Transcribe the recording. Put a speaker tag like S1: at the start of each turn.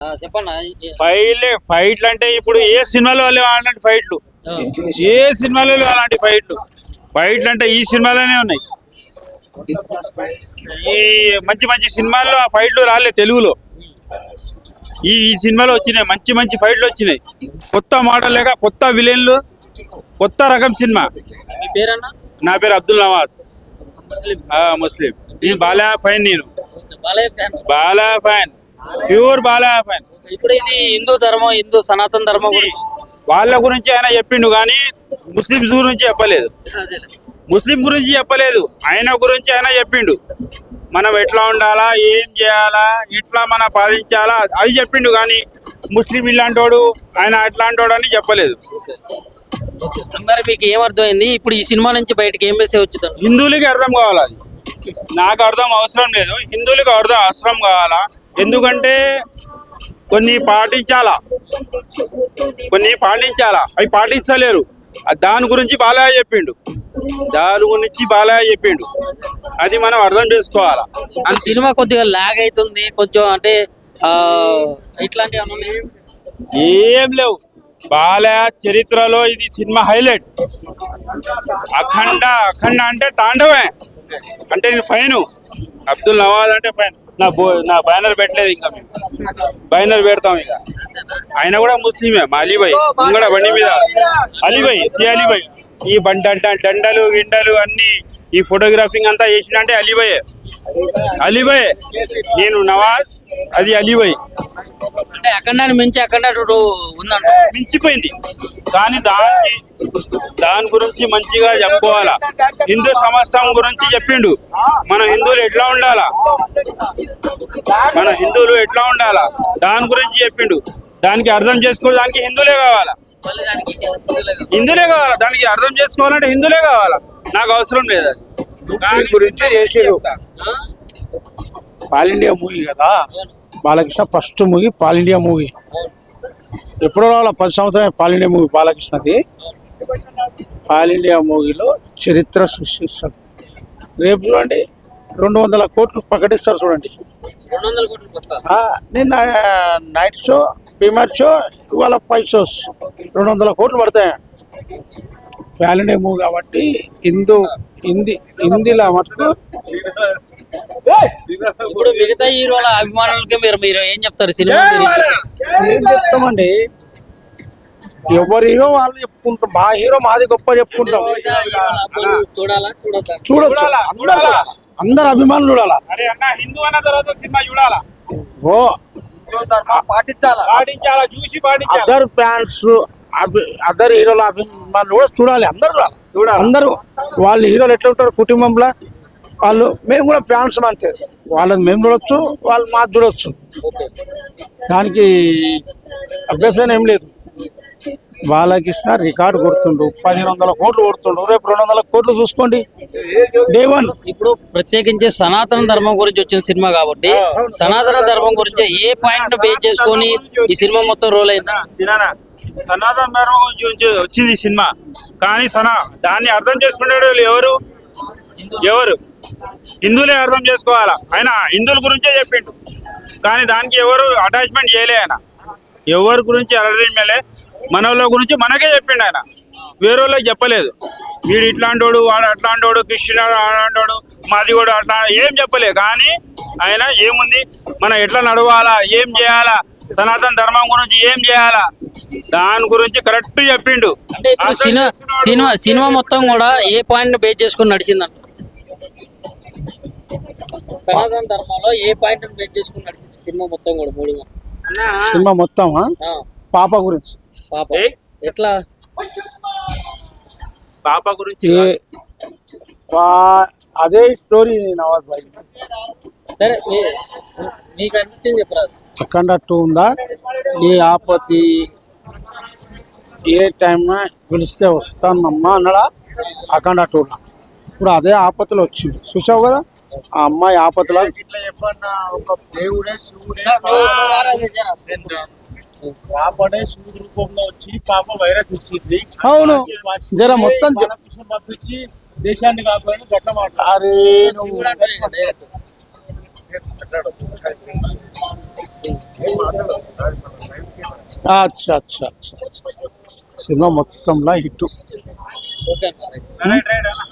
S1: చెప్పండి. ఫైట్లు అంటే ఇప్పుడు ఏ సినిమాలో అలాంటి ఫైట్లు, ఏ సినిమాలో అలాంటి ఫైట్లు అంటే ఈ సినిమాలోనే ఉన్నాయి. ఈ మంచి మంచి సినిమాల్లో ఆ ఫైట్లు రాలే తెలుగులో. ఈ సినిమాలో వచ్చినాయి మంచి మంచి ఫైట్లు వచ్చినాయి. కొత్త మోడల్ లేక కొత్త విలన్లు, కొత్త రకం సినిమా. నా పేరు అబ్దుల్ నవాజ్, ముస్లిం. నేను బాలయ్య ఫ్యాన్. నేను Balayya fan, pure Balayya fan.
S2: ఇప్పుడు ఇది హిందూ సనాతన ధర్మం
S1: వాళ్ళ గురించి ఆయన చెప్పిండు కానీ ముస్లింస్ గురించి చెప్పలేదు. ఆయన గురించి ఆయన చెప్పిండు. మనం ఎట్లా ఉండాలా, ఏం చేయాలా, ఎట్లా మన పాలించాలా అది చెప్పిండు కానీ ముస్లిం ఇలాంటోడు, ఆయన అట్లాంటోడు అని చెప్పలేదు.
S2: మరి మీకు ఏమర్థమైంది ఇప్పుడు ఈ సినిమా నుంచి బయటకి ఏం మెసేజ్ వచ్చుతారు?
S1: హిందువులకి అర్థం కావాలి. అది నాకు అర్థం అవసరం లేదు, హిందువులకి అర్థం అవసరం కావాలా. ఎందుకంటే కొన్ని పాటించాలా, అవి పాటించలేరు. దాని గురించి బాలయ్య చెప్పిండు, అది మనం అర్థం చేసుకోవాలా.
S2: సినిమా కొద్దిగా లాగ్ అవుతుంది కొంచెం, అంటే ఇట్లాంటివి
S1: ఏం లేవు. బాలయ్య చరిత్రలో ఇది సినిమా హైలైట్. అఖండ అంటే తాండవే అంటే నేను ఫైన్. అబ్దుల్ నవాజ్ అంటే ఫైన్. నా బ్యానర్ పెట్టలేదు, ఇంకా మేము బ్యానర్ పెడతాం. ఇక ఆయన కూడా ముస్లిమే. మా అలీభాయ్ ఇంగడ బండి మీద అలీభాయ్, అలీభాయ్. ఈ దండలు గిండలు అన్ని, ఈ ఫోటోగ్రాఫింగ్ అంతా చేసినంటే అలీభాయ్. నేను నవాజ్, అది అలీభాయ్.
S2: అంటే అఖండాన్ని మించి ఉందంట,
S1: మించిపోయింది. కానీ దాని గురించి మంచిగా చెప్పుకోవాలా. హిందూ సమస్య గురించి చెప్పిండు. మన హిందువులు ఎట్లా ఉండాలా, దాని గురించి చెప్పిండు. దానికి అర్థం చేసుకోవడానికి హిందువులే కావాలా. దానికి అర్థం చేసుకోవాలంటే హిందువులే కావాలా. నాకు అవసరం లేదు.
S3: దాని గురించి చేసారు. పాల్ ఇండియా మూవీ కదా, బాలకృష్ణ ఫస్ట్ మూవీ పాల్ ఇండియా మూవీ. ఎప్పుడో 10 సంవత్సరాలు పాల్ ఇండియా మూవీ బాలకృష్ణది. పాల్ ఇండియా మూవీలో చరిత్ర సృష్టిస్తారు. రేపు చూడండి 200 కోట్లు ప్రకటిస్తారు. చూడండి, నిన్న నైట్ షో, ప్రీమియర్ షో, ఇవాళ 5 షోస్ 200 కోట్లు పడతాయి. పాల్ ఇండియా మూవీ కాబట్టి హిందీలో మటుకు.
S2: ఇప్పుడు మిగతా హీరోల అభిమానులకి మీరు ఏం చెప్తారు? సినిమా
S3: ఏం చెప్తామండి, ఎవరి హీరో వాళ్ళు చెప్పుకుంటాం. మా హీరో మాది గొప్ప చెప్పుకుంటాం. చూడొచ్చు, అందరు అభిమానులు చూడాలా.
S1: హిందూ అన్న తర్వాత సినిమా చూడాలా.
S3: అదర్ ఫ్యాన్స్, అదర్ హీరోల అభిమానులు కూడా చూడాలి. అందరు చూడాలి. అందరూ వాళ్ళ హీరోలు ఎట్లా ఉంటారు కుటుంబంలో, వాళ్ళు మేము కూడా ఫ్యాన్స్ అంతే. వాళ్ళని మేము చూడొచ్చు, వాళ్ళు మాకు చూడొచ్చు. దానికి అభ్యర్థన ఏం లేదు. బాలకృష్ణ రికార్డు కొడుతుండు, 1500 కోట్లు కొడుతుండు. రేపు 200 కోట్లు చూసుకోండి. డే 1.
S2: ఇప్పుడు ప్రత్యేకించి సనాతన ధర్మం గురించి వచ్చిన సినిమా కాబట్టి సనాతన ధర్మం గురించి ఏ పాయింట్ బేస్ చేసుకొని ఈ సినిమా మొత్తం రోల్ అయిందా?
S1: సనాతన ధర్మం గురించి వచ్చింది ఈ సినిమా. కానీ దాన్ని అర్థం చేసుకునేవాడు ఎవరు? హిందువులే అర్థం చేసుకోవాలా. ఆయన హిందువుల గురించే చెప్పిండు కానీ దానికి ఎవరు అటాచ్మెంట్ చేయలే. ఆయన ఎవరి గురించి అలరించలే, మనోళ్ళ గురించి మనకే చెప్పిండు. ఆయన వేరే వాళ్ళకి చెప్పలేదు. వీడు ఇట్లాంటోడు, వాడు అట్లాంటోడు, క్రిస్టియన్ అలాంటోడు, మాది కూడా అట్లా ఏం చెప్పలే. కానీ ఆయన ఏముంది, మనం ఎట్లా నడవాలా, ఏం చేయాలా, సనాతన ధర్మం గురించి ఏం చేయాలా, దాని గురించి కరెక్ట్ చెప్పిండు.
S2: సినిమా మొత్తం కూడా ఏ పాయింట్ బేస్ చేసుకుని నడిచిందంట? సనాతన ధర్మంలో ఏ పాయింట్ బేస్ చేసుకుని నడిచింది సినిమా మొత్తం కూడా?
S3: సినిమా మొత్తమా? పాప గురించి.
S2: ఎట్లా?
S1: పాప గురించి
S3: అదే స్టోరీ. నవాజ్ భాయ్
S2: సరే, మీకు అనిపించింది చెప్పరాదు.
S3: అఖండ 2 ఉందా? ఏ ఆపత్తి ఏ టైం పిలిస్తే వస్తానమ్మా అన్నాడా అఖండ 2లో. ఇప్పుడు అదే ఆపత్తిలో వచ్చింది. చూసావు కదా, ఆ అమ్మాయి ఆపత్తిలో.
S4: దేవుడే శివుడే పాపడే శివుడి రూపంలో వచ్చి పాప వైరస్ ఇచ్చింది.
S3: అవును, జర మొత్తం
S4: పంపించి దేశాన్ని కాకపోయినా గట్ట మాట.
S3: అరే అచ్చా అచ్చా అచ్చా సినిమా మొత్తంలో హిట్
S2: ఓకే
S1: రైట్ రైట్ అన్న.